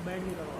बैठ के करवा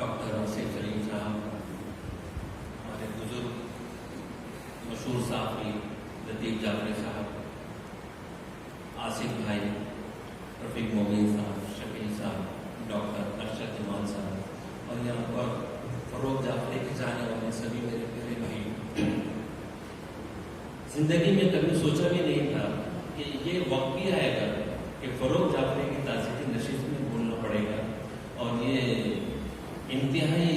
डॉक्टर आसिफ सलीम साहब, हमारे बुजुर्ग मशहूर साहबी लतीफ़ जाफरी साहब, आसिफ भाई, रफ़ीक मोमिन साहब, शकील साहब, डॉक्टर अरशद जमान साहब और यहाँ पर फ़रोग जाफरी के चाहने वाले सभी मेरे प्यारे भाई। जिंदगी में कभी सोचा भी नहीं था कि ये वक्त भी आएगा कि फ़रोग जाफरी की ताज़ीकी नशिस्त में बोलना पड़ेगा और ये इंतहाई,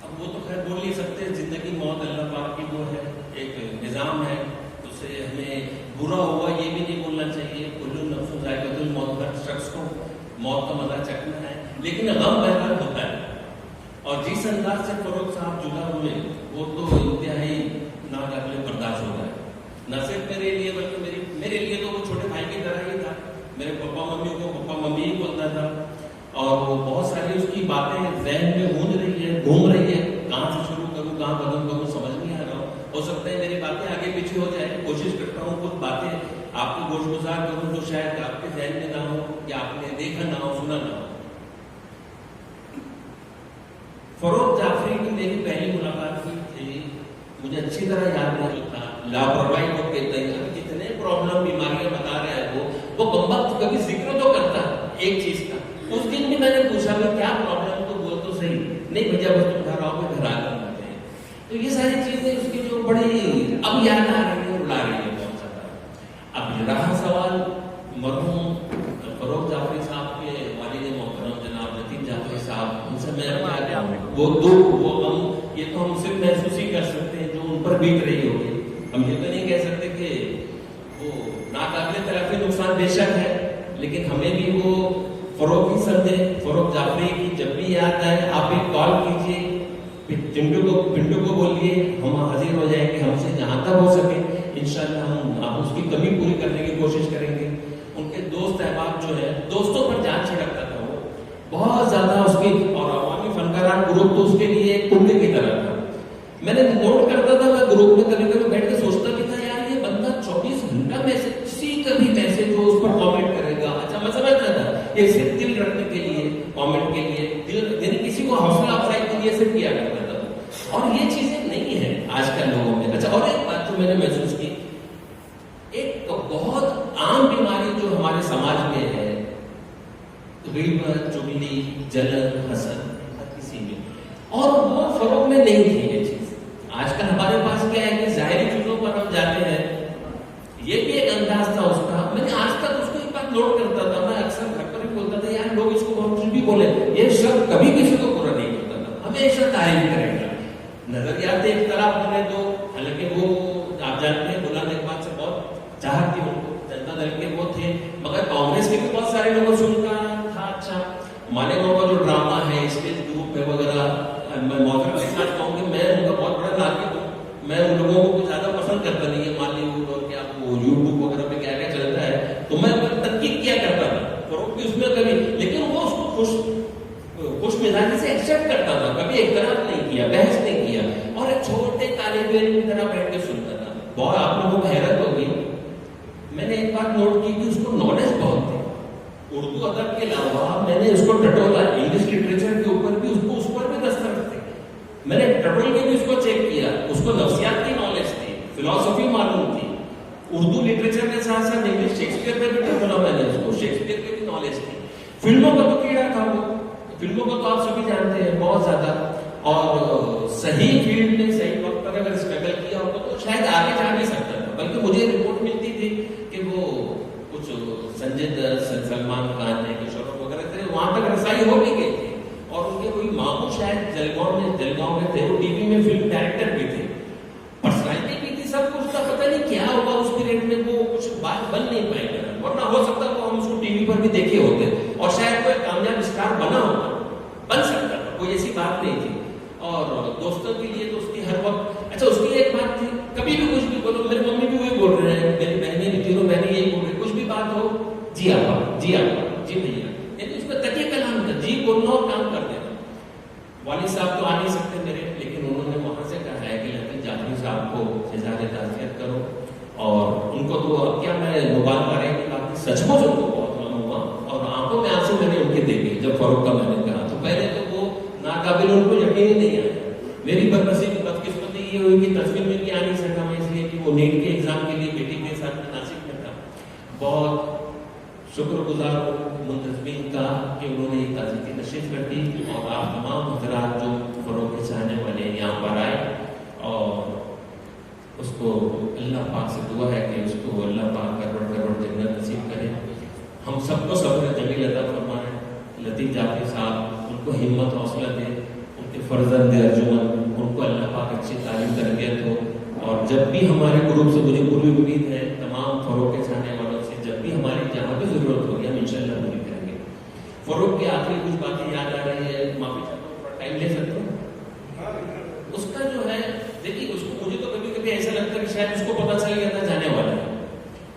अब वो तो खैर बोल नहीं सकते, जिंदगी मौत अल्लाह पाक की वो है, एक निज़ाम है, उससे हमें बुरा हुआ ये भी नहीं बोलना चाहिए। कुल्लु नफ्सुन ज़ाइक़तुल मौत, हर शख्स को मौत का मजा चखना है, लेकिन गम बहरहाल होता है। और जिस अंदाज से फ़रोग साहब जुदा हुए वो तो इंतहाई नाकाबिल बर्दाश्त हो गया, न सिर्फ मेरे लिए बल्कि मेरे लिए तो वो छोटे भाई की तरह ही था। मेरे पापा मम्मी को पापा मम्मी ही बोलता था और वो बहुत सारी उसकी बातें ज़हन में घूम रही है, कहाँ से शुरू करूँ, कहाँ खत्म करूँ, समझ नहीं आ रहा हो सकता है मेरी बातें आगे पीछे हो जाए। कोशिश करता हूँ कुछ बातें आपको गोशगुजार करूँ जो शायद आपके ज़हन में ना हो या आपने देखा ना हो, सुना ना हो। फ़रोग जाफरी की मेरी पहली मुलाकात हुई थी, मुझे अच्छी तरह याद नहीं था। लापरवाही को कहते हैं, कितने प्रॉब्लम बीमारियां बता रहा है वो बम्बक कभी जिक्र तो करता एक चीज का। उस दिन भी मैंने पूछा कि क्या प्रॉब्लम, तो बोल तो सही नहीं भैया, बस तुम घर आओ, मैं घर आ जाते हैं। तो ये सारी चीजें उसकी जो बड़ी अब याद आ रही है, रुला रही है बहुत ज्यादा। अब रहा सवाल मरहूम फरोख जाफरी साहब के वालिद मोहतरम जनाब लतीफ जाफरी साहब, उनसे मैं क्या कहूं, वो दुख वो गम ये तो हम सिर्फ महसूस ही कर सकते हैं जो उन पर बीत रही होगी। हम ये तो नहीं कह सकते कि वो नाकाबिले तलाफी नुकसान बेशक है, लेकिन हमें भी वो फरोख ही समझे। फरोख जाफरी की जब भी याद आए आप एक कॉल कीजिए, पिंटू को बोलिए, हम हाजिर हो जाएंगे। हमसे जहां तक हो सके इंशाल्लाह हम उसकी कमी पूरी करने की कोशिश करेंगे। उनके दोस्त अहबाब जो है, दोस्तों पर जान छिड़कता था वो बहुत ज्यादा उसकी, और अवामी फनकारान ग्रुप तो उसके लिए एक कुंड की तरह था। मैंने नोट करता था, मैं ग्रुप में कभी कभी बैठ के सोचता भी था, यार ये बंदा 24 घंटा मैसेज, किसी का भी मैसेज हो उस पर कमेंट करेगा। अच्छा, मैं समझता था ये सिर्फ दिल रखने के लिए, कमेंट के लिए, दिल यानी किसी को हौसला अफजाई के लिए सिर्फ किया करता था, और ये चीजें नहीं है आजकल लोगों में। अच्छा, और एक बात जो मैंने महसूस की, एक बहुत आम बीमारी जो हमारे समाज में है, गीबत, चुगली, जलन, हसद, हर किसी में, और वो फरोख में नहीं थी ये चीज। आजकल हमारे पास क्या है कि जाहिरी चीजों पर हम जाते हैं, ये भी एक अंदाज था उसका। मैंने आज तक उसको एक बात नोट करता था, मैं अक्सर घर पर भी बोलता था, यार लोग इसको बहुत कुछ भी बोले, ये शब्द कभी किसी को बुरा नहीं करता था, हमेशा तारीफ करेगा। नजरियात एक तरफ होने दो, हालांकि वो आप जानते हैं बुलंद इकबाल से बहुत चाहत थी उनको, जनता दल के वो थे, मगर कांग्रेस के भी बहुत सारे लोगों से उनका था अच्छा। मालेगांव का जो ड्रामा है स्टेज ग्रुप में वगैरह, मैं मौजूद के साथ कहूँगी, मैं उनका बहुत बड़ा नागरिक हूँ, मैं उन लोगों को कुछ ज्यादा पसंद करता नहीं है, बॉलीवुड और क्या वो यूट्यूब वगैरह पे क्या क्या चलता है, तो मैं तनकीद किया करता था, फरोख भी उसमें कभी, लेकिन वो उसको खुश मिजाजी से एक्सेप्ट करता था, कभी एक तरफ नहीं किया, बहस नहीं किया, और एक छोटे तालिब इल्म की तरह बैठ के सुनता था। बहुत आप लोगों को हैरत होगी, मैंने एक बात नोट की कि उसको नॉलेज बहुत थी। उर्दू अदब के अलावा मैंने उसको टटोला, इंग्लिश लिटरेचर के ऊपर भी उसको उस पर भी दस्तखत थे, मैंने टटोल के भी उसको चेक किया, उसको नफ्सियात की नॉलेज थी, फिलॉसफी मालूम थी, उर्दू लिटरेचर के साथ साथ इंग्लिश शेक्सपियर पे भी टटोला मैंने उसको, शेक्सपियर की भी नॉलेज थी। फिल्मों का तो कीड़ा था वो, फिल्मों को तो आप सभी जानते हैं बहुत ज्यादा, और सही फील्ड में सही वक्त पर अगर स्ट्रगल किया होता तो शायद आगे जा नहीं सकता था। बल्कि मुझे रिपोर्ट मिलती थी कि वो कुछ संजय दत्त, सलमान खान ने, किशोर वगैरह थे, वहां तक रसाई हो भी गई थी, और उनके कोई मामू शायद जलगांव में थे, वो टीवी में फिल्म डायरेक्टर भी थे, पर्सनैलिटी भी थी, सब कुछ था। पता नहीं क्या होगा उस पीरियड में, वो कुछ बात बन नहीं पाएगा, वरना हो सकता वो हम उसको टीवी पर भी देखे होते, और शायद कोई कामयाब स्टार बना होता, बन सकता था, कोई ऐसी बात नहीं थी। और दोस्तों के लिए तो उसकी हर वक्त, अच्छा उसकी एक बात थी, कभी भी कुछ भी बोलो, मेरी मम्मी भी वही बोल रहे हैं, मेरी बहनें भी तीनों बहनें यही बोल रही, कुछ भी बात हो, जी आपा, जी आपा, जी भैया, लेकिन उसमें तकिए कलाम था, जी बोलना और काम कर देना। वालिद साहब तो आ नहीं सकते मेरे, लेकिन उन्होंने वहां से कहा है कि लतीफ जाफरी साहब को इज़हार ताज़ियत करो, और उनको तो अब क्या मैं मुबारक है कि काफी सचमुच उनको बहुत गम हुआ, और आंखों में आंसू मैंने उनके देखे जब फरोख का मैंने कहा, तो पहले तो वो नाकाबिल, उनको यकीन ही नहीं आया। मेरी बदनसीबी बदकिस्मती ये हुई कि तस्वीर में भी आ नहीं सका मैं, इसलिए कि वो नीट के एग्जाम के लिए बेटी के साथ नासिक में था। बहुत शुक्रगुजार हूँ मुंतजमीन का कि उन्होंने एक ताज़ियती नशीद कर दी, और आप तमाम हज़रात जो फरोख के चाहने वाले यहाँ पर आए, और उसको अल्लाह पाक से दुआ है कि उसको अल्लाह पाक करवट जन्नत नसीब करे, हम सबको सब्र जमील अता फरमाए। लतीफ जाफरी साहब, उनको हिम्मत हौसला दे, उनके फर्जंद अर्जुमन, उनको अल्लाह पाक अच्छी तालीम तरबियत हो, और जब भी हमारे ग्रुप से, मुझे पूरी उम्मीद है तमाम फरोख के चाहने वालों से, जब भी हमारी जहाँ भी जरूरत होगी हम इंशाल्लाह पूरी करेंगे। फरोख की आखिरी कुछ बातें याद आ रही है, माफी चाहता हूँ, टाइम ले सकते हो? उसका जो है, देखिए उसको, मुझे तो कभी कभी ऐसा लगता है कि शायद उसको पता चल गया था जाने वाला है,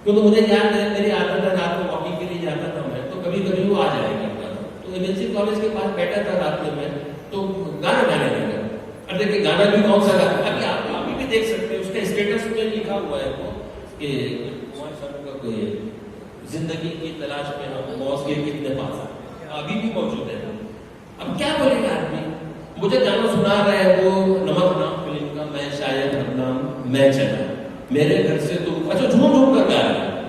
क्योंकि मुझे याद है मेरी आदत है रात को वॉकिंग के लिए जाता था मैं, तो कभी कभी वो आ जाया करता था, तो एमएनसी कॉलेज के पास बैठा था रात में मैं, तो गाना गाने लगा। अब देखिए गाना भी कौन सा गाना, अभी आप अभी भी देख सकते हैं उसके स्टेटस में लिखा हुआ है वो कि कुमार सानू का कोई जिंदगी की तलाश में हम मौत के कितने पास अभी भी मौजूद है। अब क्या बोलेगा आदमी, मुझे गाना सुना रहा है वो नमक नाम फिल्म का, मैं शायद बदनाम मैं चला, मेरे घर से तुम, अच्छा झूम झूम कर गा रहा है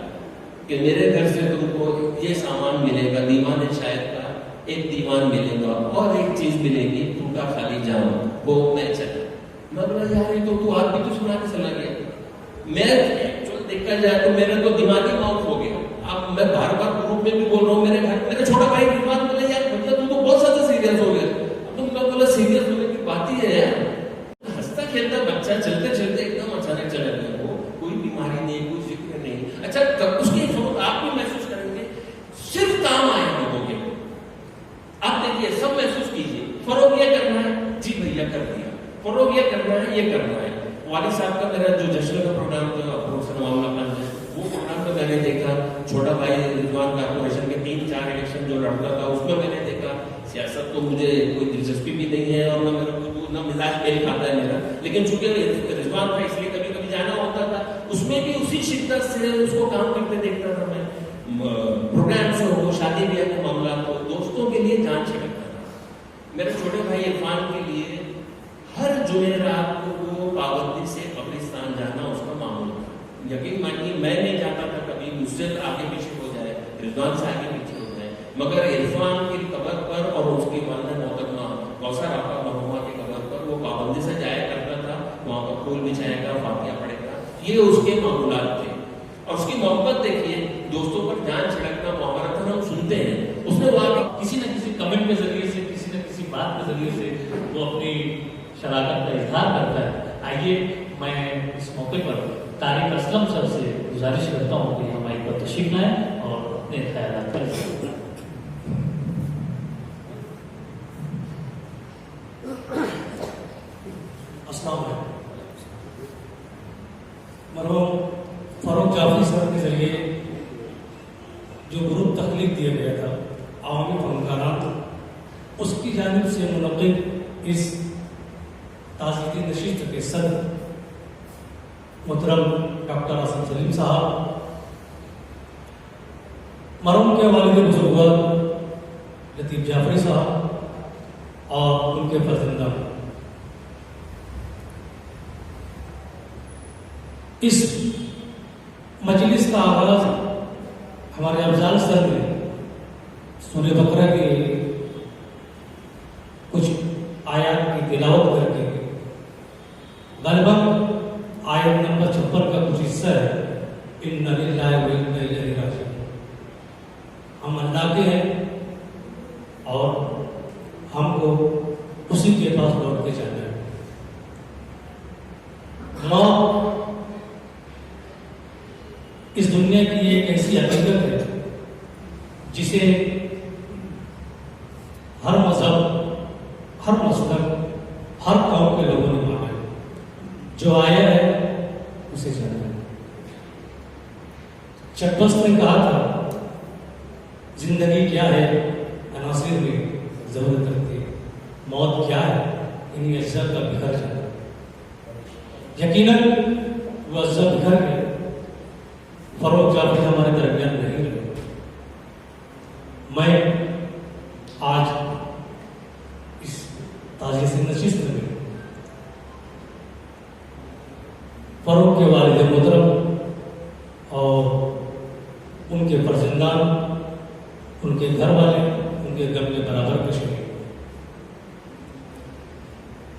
कि मेरे घर से तुमको ये सामान मिलेगा, दीवाने शायद का एक दीवान मिलेगा, और एक चीज मिलेगी, टूटा खाली जाम, वो मैं चला। मैं बोला यार ये तो तू आप भी तो सुना के चला गया। मैं देखा जाए तो मेरे तो दिमागी मैं बार बार ग्रुप में भी बोल रहा हूँ, मेरे छोटा भाई रिजवान बोले यार भैया तुम तो बहुत ज्यादा सीरियस हो गए। अब तुम लोग बोला सीरियस होने की बात ही है यार, हंसता खेलता बच्चा चलते चलते एकदम अचानक चला गया, वो कोई बीमारी नहीं, कोई जिक्र नहीं। अच्छा उसकी जरूरत आप भी महसूस करेंगे, सिर्फ काम आए लोगों के। आप देखिए सब महसूस कीजिए, फरोग ये करना है, जी भैया कर दिया, फरोग ये करना है, ये करना है। वाली साहब का मेरा जो जश्न का प्रोग्राम था प्रोफेसर मामला, वो प्रोग्राम में मैंने देखा छोटा भाई रिजवान कॉर्पोरेशन के 3-4 इलेक्शन जो लड़ता था उसमें मैंने देखा। सियासत तो मुझे कोई दिलचस्पी भी नहीं है और ना मिजाज मेल खाता है मेरा, लेकिन चूंकि रिजवान था इसलिए कभी कभी जाना होता था, उसमें भी उसी शिद्दत से उसको काम करते देखता था मैं। प्रोग्राम से हो, शादी ब्याह का मामला हो, दोस्तों के लिए जान छिड़कता था। मेरे छोटे भाई इरफान के लिए हर जुमेरात को वो पाबंदी से कब्रिस्तान जाना उसका मामूल था। यकीन मानिए मैं नहीं जाता था कभी, मुझसे आगे पीछे हो जाए, रिजवान से आगे पीछे हो जाए, मगर इरफान की कब्र पर और उसकी वालिदा मोहतरमा कौसर आपा मरहुमा की कब्र पर वो पाबंदी से जाया करता था। वहां पर फूल बिछाएगा, फातिहा पढ़ेगा, ये उसके मामूलात थे। और उसकी मोहब्बत देखिए, दोस्तों पर जान छिड़कना मुहावरतन हम सुनते हैं, उसने वहां किसी न किसी कमेंट के जरिए से, किसी न किसी बात के जरिए से वो अपनी शराकत का इजहार करता है। आइए मैं इस मौके पर तारिक असलम सर से गुजारिश करता हूँ कि हमारी पर तशरीफ लाएं और अपने ख्यालात का इजहार करें। अस्सलाम वालेकुम। मरहूम फारूक जाफरी सर के जरिए जो ग्रुप तख्लीक दिया गया था अवामी फनकारात, उसकी जानिब से मुनक़िद इस ताज़ीदी नशिस्त के सदर मोहतरम डॉक्टर आसिम सलीम साहब, मरहूम के वालिद बुजुर्ग लतीफ़ जाफरी साहब और उनके फर्जंदा, इस मजलिस का आगाज हमारे अफजाल सर ने सूरह बकरा के कुछ आयत की तिलावत करके, गलबन आयत नंबर 56 का कुछ हिस्सा है, इन्ना लिल्लाहि व इन्ना इलैहि राजिऊन। हम अल्लाह के हैं और हमको उसी के पास लौट के जाना है। मौत इस दुनिया की एक ऐसी हकीकत है जिसे हर मजहब, हर मसलक, हर कौम के लोगों ने माना है। जो आया है उसे जाना है। चटबस ने कहा था, जिंदगी क्या है अनासिर में जरूरत रखती है, मौत क्या है इन्हीं अज्जा का बिखर जाना। यकीनन वो अज्जा बिखर गए, फरोग जाफरी हमारे दरमियान नहीं रहे। मैं आज इस ताज़ी से नशिस्त में फरोग के वालिद मोहतरम और उनके फर्जंदान, उनके घर वाले, उनके गम में बराबर पेश हुए।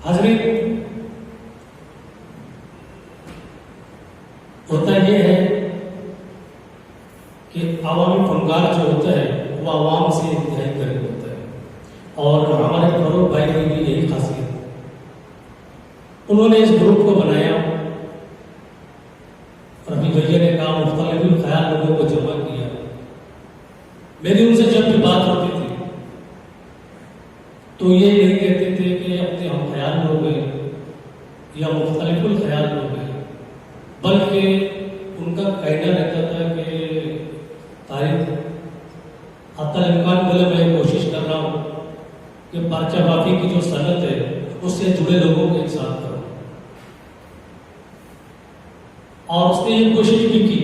हाज़रीन, होता यह है कि अवामी फनकार जो होता है वो आवाम से इंतहाई करीब होता है और हमारे फरोग भाई की भी यही खासियत है। उन्होंने इस ग्रुप को बनाया, रफी भैया ने कहा मुख्तलिफ ख्याल लोगों को जमा किया। मेरी उनसे जब भी बात होती थी तो ये नहीं कहते थे कि अपने हम ख्याल लोग हैं या मुख्तलिफ ख्याल लोग हैं, बल्कि उनका कहना रहता था कि तारीख हत्ता इम्कान बोले मैं कोशिश कर रहा हूँ कि पर्चा माफी की जो सनत है उससे जुड़े लोगों को एक साथ करो, और उसने ये कोशिश भी की।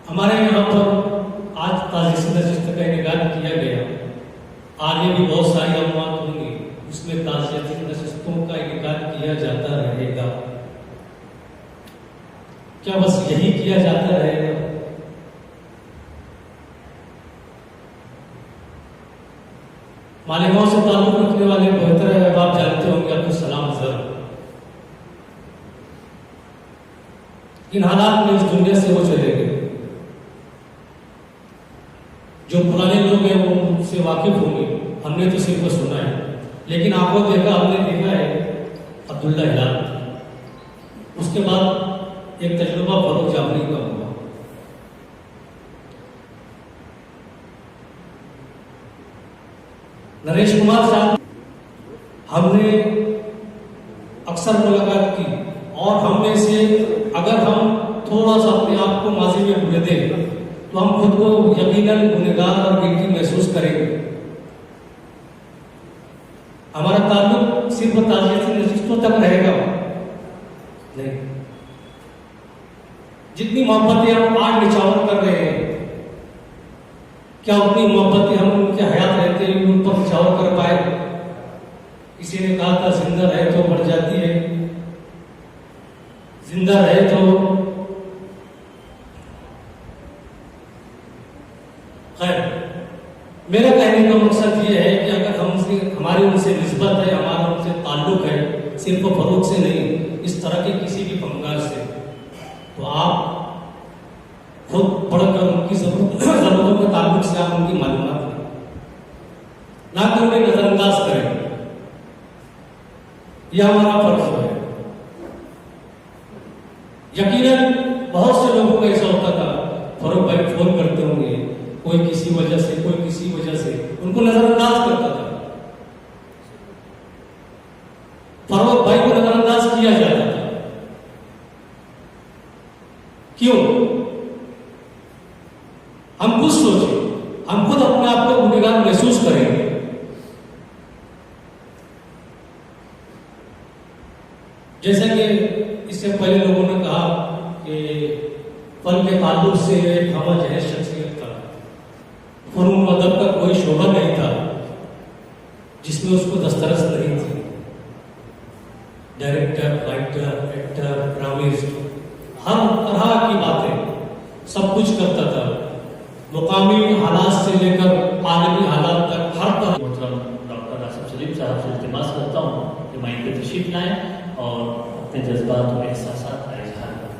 हमारे यहाँ पर आज ताज़ी से नशिस्त का इनेकाद किया गया, आगे भी बहुत सारी अमवात होंगी, उसमें ताज़ी नशिस्तों का इनेकाद किया जाता रहेगा। क्या बस यही किया जाता रहेगा? मालेगांव से ताल्लुक रखने वाले बेहतर है, अब आप जानते होंगे, आपको सलाम सर। इन हालात में इस दुनिया से वो चले गए। जो पुराने लोग हैं वो उनसे वाकिफ होंगे, हमने तो सिर्फ सुना है, लेकिन आपको देखा, हमने देखा है अब्दुल्ला हिलाल। उसके बाद एक तजुर्बा फरूक जाफरी का हुआ। नरेश कुमार साहब हमने अक्सर मुलाकात की, और हमने से अगर हम थोड़ा सा अपने आप को माजी में भूल दें तो हम खुद को यकीनन गुनहगार और गिल्टी महसूस करेंगे। हमारा ताल्लुक सिर्फ ताज़ियती नशिस्तों तक रहेगा नहीं। जितनी मोहब्बतें हम आज निछावर कर रहे हैं, क्या उतनी मोहब्बतें हम उनके हयात रहते हुए उन पर निछावर कर पाए? किसी ने कहा था जिंदा रहे तो बढ़ जाती है, जिंदा रहे तो खैर। मेरा कहने का मकसद ये है कि अगर हमसे हमारी उनसे निस्बत है, हमारा उनसे ताल्लुक है, सिर्फ फरूक से नहीं, इस तरह के किसी भी फंगार से, तो आप खुद पढ़कर उनकी जरूरतों के ताल्लुक से आप उनकी मालूमात लें, ना कि उन्हें नजरअंदाज करें। यह हमारा फर्ज है। यकीनन बहुत से लोगों को ऐसा होता था, फरूक भाई फोन करते होंगे, कोई किसी वजह से, कोई किसी वजह से उनको नजरअंदाज करता था। फरूक भाई को नजरअंदाज किया जाता था। क्यों? हम खुद सोचें, हम खुद अपने आप को गुनहगार महसूस करेंगे। जैसे कि इससे पहले लोगों ने कहा कि फन के ताल्लुक से एक हम जहर शख्सियत था, फनून अदब का कोई शोभा नहीं था जिसमें उसको दस्तरस नहीं थी। डायरेक्टर, राइटर, एक्टर, ड्रामिस्ट, हर तरह की बातें सब कुछ करता था, मुकामी हालात से लेकर आलमी हालात तक हर तरह। डॉक्टर आसिफ सलीम साहब से इल्तिमास करता हूँ कि माइक पे तशरीफ लाएं और अपने जज्बात और एहसासात का इजहार करें।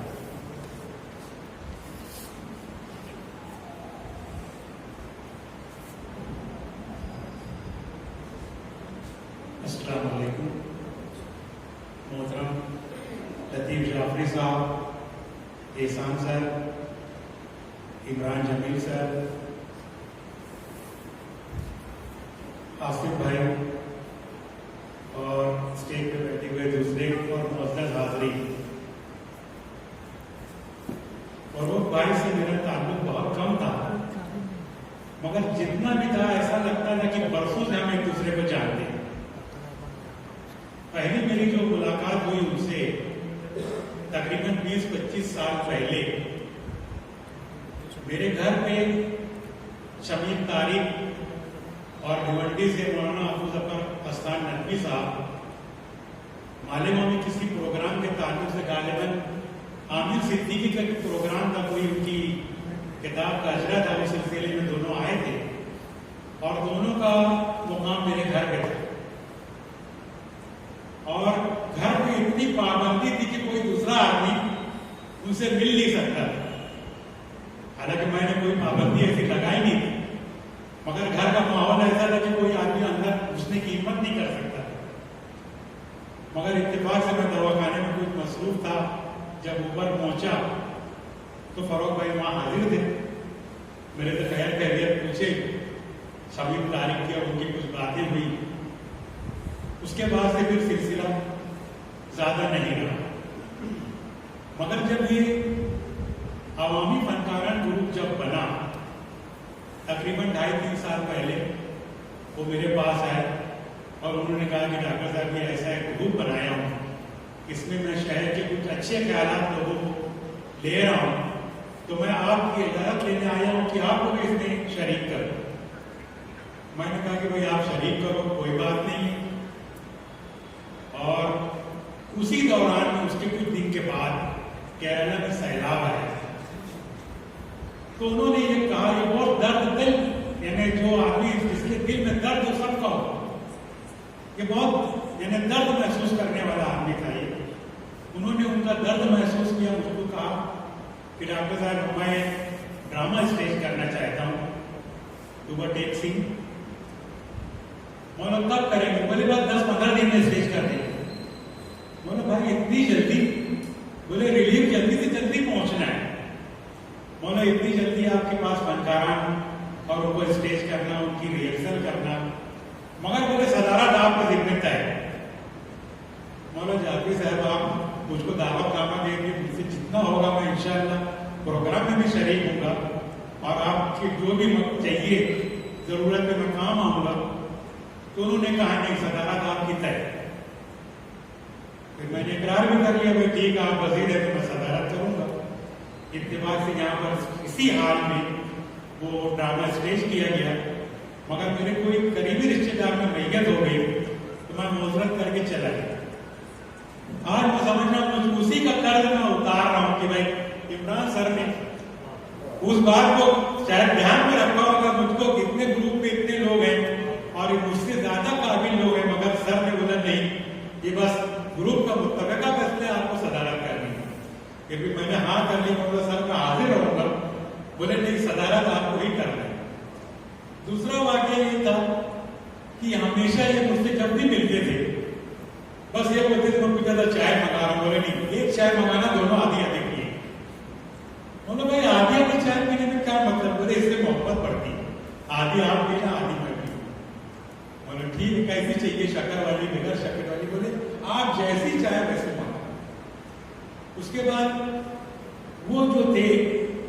अस्सलाम वालेकुम। मोहतरम लतीफ़ जाफरी साहब, एहसान सर, इमरान जमील सर, आसिफ भाई और स्टेज पे बैठे हुए दूसरे और मुअज़्ज़ज़ हाज़रीन, फरूक भाई से मेरा ताल्लुक बहुत कम था, मगर जितना भी था ऐसा लगता था कि बरसों से हम एक दूसरे को जानते हैं। पहली मेरी जो मुलाकात हुई उनसे तकरीबन 20-25 साल पहले, मेरे घर पे शमीम तारिक और भिवंडी से मौलाना अबू ज़फ़र अस्तान नकवी साहब मालेमा में किसी प्रोग्राम के ताल्लुक से गालिबन आमिर सिद्दीकी का प्रोग्राम था, कोई उनकी किताब का अजरा था, उस सिलसिले में दोनों आए थे और दोनों का मुकाम मेरे घर पे था। और घर में इतनी पाबंदी थी कि कोई दूसरा आदमी उनसे मिल नहीं सकता था। हालांकि मैंने कोई पाबंदी ऐसी लगाई नहीं थी, मगर घर का माहौल ऐसा था कि कोई आदमी अंदर घुसने की हिम्मत नहीं कर सकता। मगर इत्तेफाक से मैं दवाखाने में कुछ मसरूफ था, जब ऊपर पहुंचा तो फरूक भाई वहां हाजिर थे। मेरे से खैर खैरियत पूछे, शमीम तारिक की और उनकी कुछ बातें हुई। उसके बाद से फिर सिलसिला ज्यादा नहीं रहा, मगर जब ये अवामी फनकारान ग्रुप जब बना तकरीबन 2.5-3 साल पहले, वो मेरे पास आए और उन्होंने कहा कि डॉक्टर साहब ये ऐसा एक ग्रुप बनाया हूँ, इसमें मैं शहर के कुछ अच्छे ख्यालात लोगों को ले रहा हूँ, तो मैं आपकी इजाजत लेने आया हूँ कि आपको भी इसमें शरीक करो। मैंने कहा कि भाई आप शरीक करो, कोई बात नहीं। और उसी दौरान में उसके कुछ दिन के बाद केरला में सैलाब आया, तो उन्होंने ये कहा, ये बहुत दर्द दिल, यानी जो आदमी जिसके दिल में दर्द हो सबका हो, ये बहुत यानी दर्द महसूस करने वाला आदमी था ये। उन्होंने उनका दर्द महसूस किया, मुझको कहा कि डॉक्टर साहब मैं ड्रामा स्टेज करना चाहता हूँ, तो वो टेक सिंह। बोला कब करेंगे? बोले बस 10-15 दिन में स्टेज कर देंगे। बोला भाई इतनी जल्दी? बोले रिलीफ जल्दी से जल्दी पहुंचना है। बोला इतनी जल्दी आपके पास फनकारान और उनको स्टेज करना, उनकी रिहर्सल करना, मगर बोले सदारत आपका जिम्मेदार है। बोला जाफरी साहब आप मुझको दावतनामा देंगे, मुझसे जितना होगा मैं इंशाअल्लाह प्रोग्राम में भी शरीक होऊंगा और आपकी जो भी चाहिए जरूरत है मैं काम आऊंगा। तो उन्होंने कहा नहीं, सदारत आपकी तय। फिर मैंने इकरार भी कर लिया, भाई ठीक है आप वजीर है तो मैं सदारत करूंगा। इत्तेफाक से यहाँ पर इसी हाल में वो ड्रामा स्टेज किया गया, मगर मेरे कोई करीबी रिश्तेदार में मैयत हो गई तो मैं मुजरत करके चला गया। आज मैं समझ रहा हूँ मुझ उसी का कर्ज मैं उतार रहा हूँ कि भाई इमरान सर ने उस बात को शायद ध्यान में रखा होगा, मुझको कितने ग्रुप में इतने लोग हैं और मुझसे ज्यादा काबिल लोग हैं, मगर सर ने बोला नहीं, ये बस ग्रुप का मुत्तफ़िका फैसले आपको सदारत करनी है। फिर भी मैंने हाँ कर ली, बोला सर मैं हाजिर रहूंगा। बोले नहीं, सदारत आपको ही करना है। दूसरा वाक्य ये था कि हमेशा ये मुझसे जब भी मिलते थे बस ये बोलते थे मैं कुछ ज्यादा चाय मंगा रहा हूँ। बोले नहीं, एक चाय मंगाना, दोनों आधी आधी पिए। बोलो भाई आधी आधी चाय पीने में क्या मतलब? बोले इससे मोहब्बत बढ़ती है, आधी आप पीना आधी मैं पीऊँ। बोले ठीक है, कैसी चाहिए, शक्कर वाली बगैर शक्कर वाली? बोले आप जैसी चाय वैसे मंगा। उसके बाद वो जो थे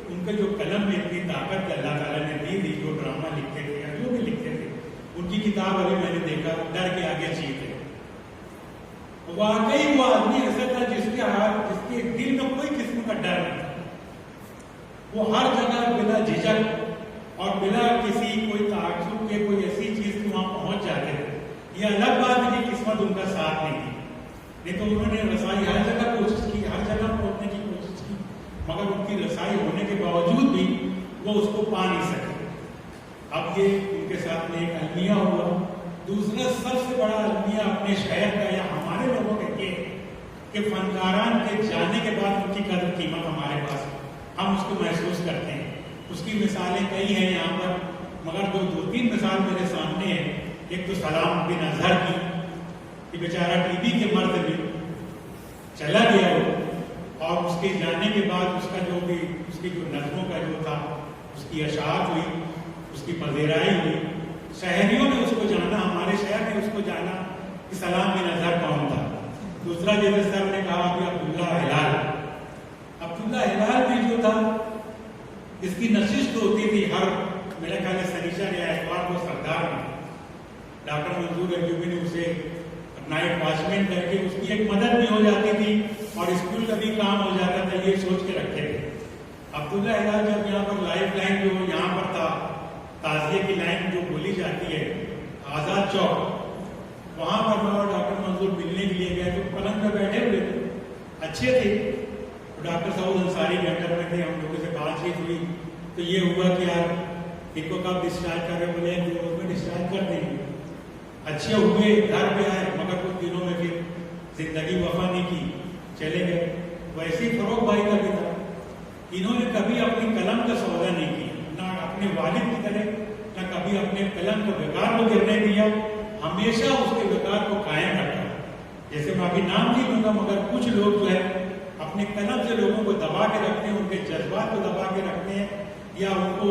उनके जो कलम में इतनी ताकत अल्लाह ताला ने दी थी, जो ड्रामा लिखते थे या जो भी लिखते थे, उनकी किताब अभी मैंने देखा डर के आगे जीत है। वाकई वो आदमी ऐसा था जिसके दिल में कोई किस्म का डर नहीं था। वो हर जगह बिना झिझक और बिना किसी कोई ताज्जुब के कोई ऐसी चीज की वहां पहुंच जाते थे। ये अलग बात है कि किस्मत उनका साथ नहीं थी, नहीं तो उन्होंने रसाई हर जगह कोशिश की, हर जगह पहुंचने की कोशिश की, मगर उनकी रसाई होने के बावजूद भी वो उसको पा नहीं सके। अब ये उनके साथ में एक अलमिया हुआ। दूसरा सबसे बड़ा अलमिया अपने शहर का या हमारे लोगों का ये कि फनकारान के जाने के बाद उनकी कदर कीमत हमारे पास हम उसको महसूस करते हैं। उसकी मिसालें कई हैं यहाँ पर, मगर जो 2-3 मिसाल मेरे सामने है। एक तो सलाम बिन अजहर की, कि बेचारा टीबी के मर्द में चला गया वो, और उसके जाने के बाद उसका जो भी उसकी जो नज़मों का जो था उसकी अशात हुई, उसकी पजेराई हुई। शहरियों ने उसको जाना, हमारे शहर ने उसको जाना कि सलाम बिन अजहर कौन था। दूसरा जैसे सर ने कहा कि अब्दुल्ला हिलाल भी जो था, इसकी नशिश होती थी हर मेरे ख्याल में शनिचर या इतवार को सरदार में। डॉक्टर मंजूर अयूबी ने उसे नाइट वॉचमैन करके उसकी एक मदद भी हो जाती थी और स्कूल का भी काम हो जाता था, ये सोच के रखे थे। अब्दुल्ला हिलाल जब यहाँ पर लाइफ लाइन जो यहाँ पर था, ताजिए की लाइन जो बोली जाती है आजाद चौक, वहां पर मैं और डॉक्टर मंजूर मिलने के लिए गए तो पलंग पे बैठे हुए थे, अच्छे थे। तो डॉक्टर साहब अंसारी घर में थे, हम लोगों से बातचीत हुई तो ये हुआ कि यार इनको कब डिस्चार्ज कर रहे? बोले 2 रोज में डिस्चार्ज कर देंगे। अच्छे हुए, घर पे आए, मगर कुछ दिनों में फिर जिंदगी वफा नहीं की, चले गए। वैसे ही फरोख भाई का भी था, इन्होंने कभी अपनी कलम का सौदा नहीं किया, ना अपने वालिद की तरह, ना कभी अपने कलम को बेकार को गिरने दिया, हमेशा उसके बेकार को कायम रखा। जैसे मैं अभी नाम नहीं लूंगा, मगर कुछ लोग जो है अपने कलम से लोगों को दबा के रखते हैं, उनके जज्बात को दबा के रखते हैं, या उनको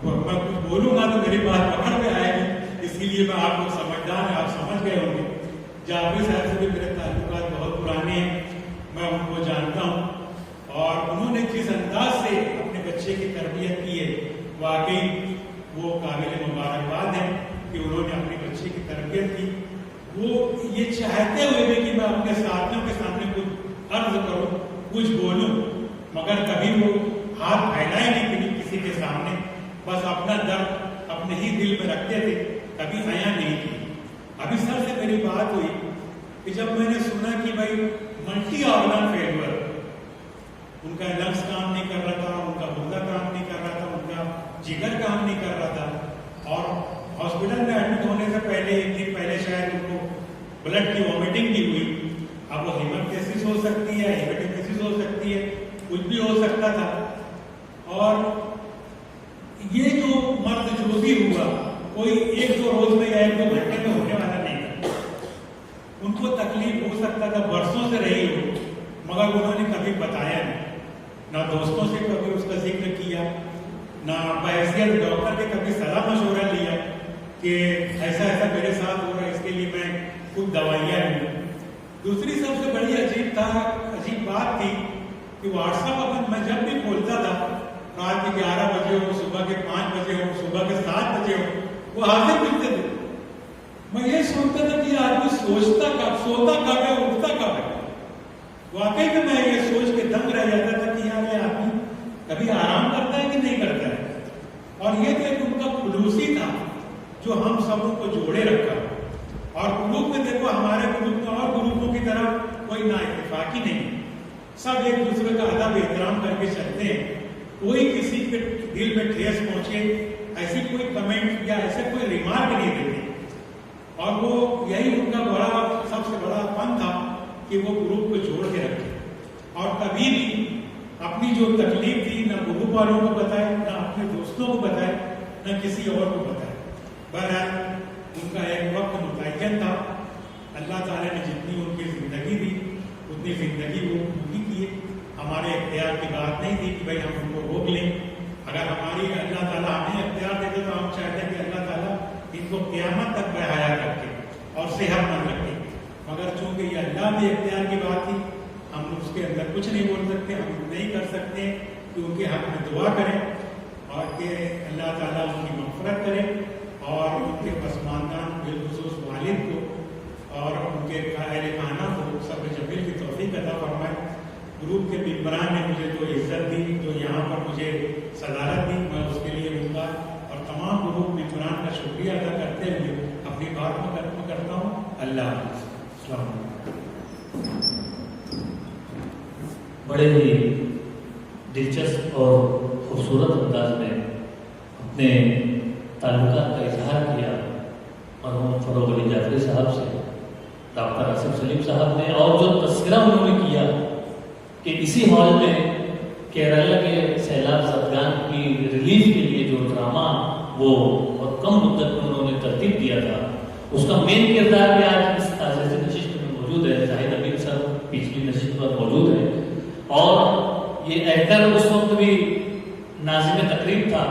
मैं कुछ बोलूंगा तो मेरी बात पकड़ में आएगी, इसीलिए मैं आप लोग समझदार हैं, आप समझ गए होंगे। जाफरी साहब से भी मेरे ताल्लुकात बहुत पुराने हैं, मैं उनको जानता हूँ और उन्होंने जिस अंदाज से अपने बच्चे की तरबियत की है, वाकई वो काबिल मुबारकबाद है कि उन्होंने अपने बच्चे की तरबियत की। वो ये चाहते हुए भी कि मैं अपने साथियों के सामने कुछ अर्ज करूं, कुछ बोलूं, मगर कभी वो हाथ फैलाए नहीं किसी के सामने, बस अपना दर्द अपने ही दिल में रखते थे, कभी आया नहीं की। अभी सर से मेरी बात हुई कि जब मैंने सुना कि भाई मल्टी ऑर्गन फेलियर, उनका लंग्स काम नहीं कर रहा था, उनका गुर्दा काम नहीं कर रहा था, उनका जिगर काम नहीं कर रहा था, और हॉस्पिटल में एडमिट होने से पहले 1 दिन पहले शायद उनको ब्लड की वॉमिटिंग भी हुई। अब वो हेमोप्टेसिस हो सकती है, हेपेटाइटिस हो सकती है, कुछ भी हो सकता था। और ये जो मर्द जो भी हुआ कोई एक दो रोज में या एक दो घंटे में होने वाला नहीं था। उनको तकलीफ हो सकता था बरसों से रही हो, मगर उन्होंने कभी बताया नहीं, ना दोस्तों से कभी उसका जिक्र किया, ना बहैसियत डॉक्टर के कभी सलाह मशवरा लिया कि ऐसा ऐसा मेरे साथ हो रहा है, इसके लिए मैं कुछ दवाइयाँ लूँ। दूसरी सबसे बड़ी अजीब बात थी कि व्हाट्सएप अपन मैं जब भी खोलता था, रात के 11 बजे हो, सुबह के 5 बजे हो, सुबह के 7 बजे हो, वो हाजिर मिलते थे। मैं ये सोचता था कि आदमी सोचता कब, सोता कब है, उठता कब है। वाकई में मैं ये सोच के दंग रह जाता था कि यार ये आदमी कभी आराम करता है कि नहीं करता है। और ये तो एक उनका खुलूसी था जो हम सबों को जोड़े रखा। और ग्रुप में देखो, हमारे ग्रुप में और ग्रुपों की तरह कोई ना इत्तेफाकी नहीं, सब एक दूसरे का अदब एहतराम करके चलते हैं। कोई किसी के दिल में ठेस पहुंचे ऐसी कोई कमेंट या ऐसे कोई रिमार्क नहीं देते। और वो यही उनका बड़ा सबसे बड़ा फन था कि वो ग्रुप को जोड़ के रखे और कभी भी अपनी जो तकलीफ थी ना ग्रुप वालों को बताए, ना अपने दोस्तों को बताए, ना किसी और को बताए। बहरहाल उनका एक वक्त मुतय्यन था। अल्लाह ताला ने जितनी उनकी जिंदगी दी उतनी जिंदगी वो पूरी किए। हमारे इख्तियार की बात नहीं थी कि भाई हम उनको रोक लें। अगर हमारी अल्लाह ताला हमें इख्तियार देते तो हम चाहते हैं कि अल्लाह ताला इनको क़यामत तक बहाया रखे और सेहतमंद रखे। मगर चूंकि ये अल्लाह के इख्तियार की बात थी, हम उसके अंदर कुछ नहीं बोल सकते, हम नहीं कर सकते कि उनके हक में दुआ करें और कि अल्लाह ताला उनकी मग़फ़िरत करे और उनके पसमानदान बिलखुसूस वालिद को और उनके अहले खाना को सब्र जमील की तौफीक अता फरमाए। ग्रुप के मेंबरान ने मुझे जो इज्जत दी, जो यहाँ पर मुझे सदारत दी, मैं उसके लिए उनका और तमाम ग्रुप मेंबरान का शुक्रिया अदा करते हुए अपनी बात में खत्म करता हूँ। अल्लाह हाफ़िज़। बड़े ही दिलचस्प और खूबसूरत अंदाज में अपने ताल्लुकात का इजहार किया मरहूम फरोग अली जाफरी साहब से डॉक्टर आसिफ सलीम साहब ने, और जो तस्करा उन्होंने किया कि इसी हॉल में केरला के सैलाब ज़दगान की रिलीफ के लिए जो ड्रामा वो बहुत कम मुद्दत में उन्होंने तरतीब दिया था, उसका मेन किरदार भी आज इस ताज़े नशिस्त में मौजूद है। जाहिद अमीन सर पिछली नशिस्त पर मौजूद है और ये एंकर उस वक्त भी नाज़िम तकरीब था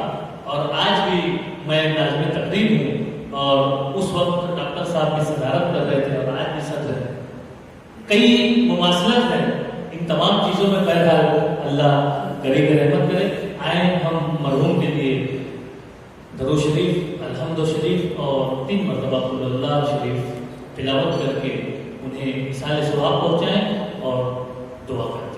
और आज भी मैं नाज़िम तकरीब हूँ। और उस वक्त डॉक्टर साहब की सदारत कर रहे थे और आज भी सदर है। कई मुमासलत है इन तमाम चीज़ों में। बहरहाल अल्लाह गरीब रहमत करे। आए हम मरहूम के लिए दरूद शरीफ, अल्हम्दु शरीफ और 3 मरतबा कुल अल्लाह शरीफ तिलावत करके उन्हें इसाले सवाब पहुँचाएँ और दुआ करते हैं।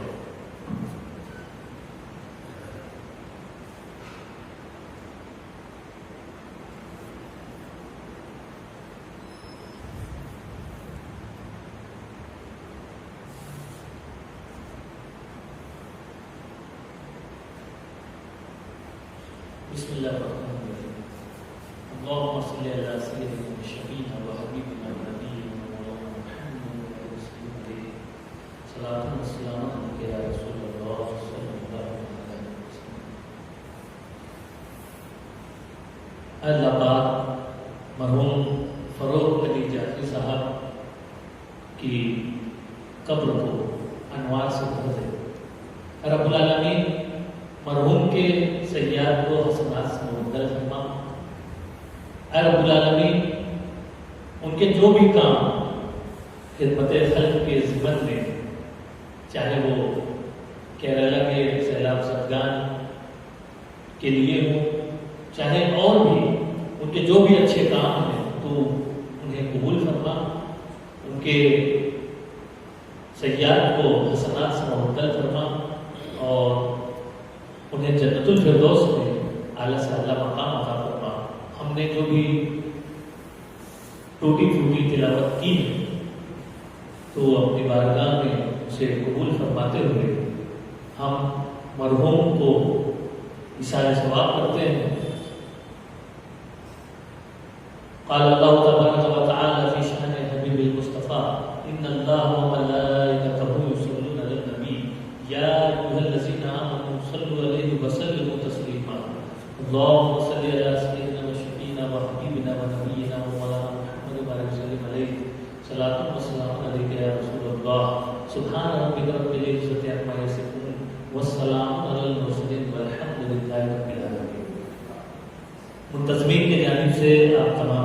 बिस्मिल्लाहिर्रहमानिर्रहीम। अल्लाहुम्मा सल्लि अला सय्यिदिना शफीना व हबीबिना व नबीना मौलाना मुहम्मद व रसूलिना अलैहि सलातु व सलाम अलैका या रसूलल्लाह सल्लल्लाहु अलैहि वसल्लम। अल्लाह पाक मरहूम फरोग अली जाफरी साहब की कब्र को अनवार से भर दे। रब्बुल आलमीन मरहूम के सय्याद को हसनात से मुबद्दल फरमा। रब्बुल आलमीन उनके जो भी काम खिदमत खल्क़ के ज़िम्मन में, चाहे वो केरला के सैलाब ज़दगान के लिए हो, चाहे और भी उनके जो भी अच्छे काम हैं, तो उन्हें कबूल फरमा। उनके सय्याद को हसनात से मुबद्दल फरमा और उन्हें जन्नतुल फिरदौस में आला से आला मकाम अता फरमा। हमने जो भी टूटी फूटी तिलावत की है तो अपनी बारगाह में उसे कबूल फरमाते हुए हम मरहूम को इशारे सवाब करते हैं। क़ाल अल्लाहु तबारक व तआला फ़ी शान हबीबिल मुस्तफ़ा इन्नल्लाहा व मलाइकतहु युसल्लूना अलन नबी या अय्युहल्लज़ीना अल्लाहुम्मा सल्लि अला सय्यिदिना व शफीना व हबीबिना व नबीना व मौलाना मुहम्मद व बारिक वसल्लिम अलैहि सलातु व सलाम अलैका या रसूलल्लाह सुभान रब्बिका रब्बिल इज्जति अम्मा यसिफून व सलामुन अलल मुरसलीन वल्हम्दुलिल्लाहि रब्बिल आलमीन। मुंतज़मीन की जानिब से आप तमाम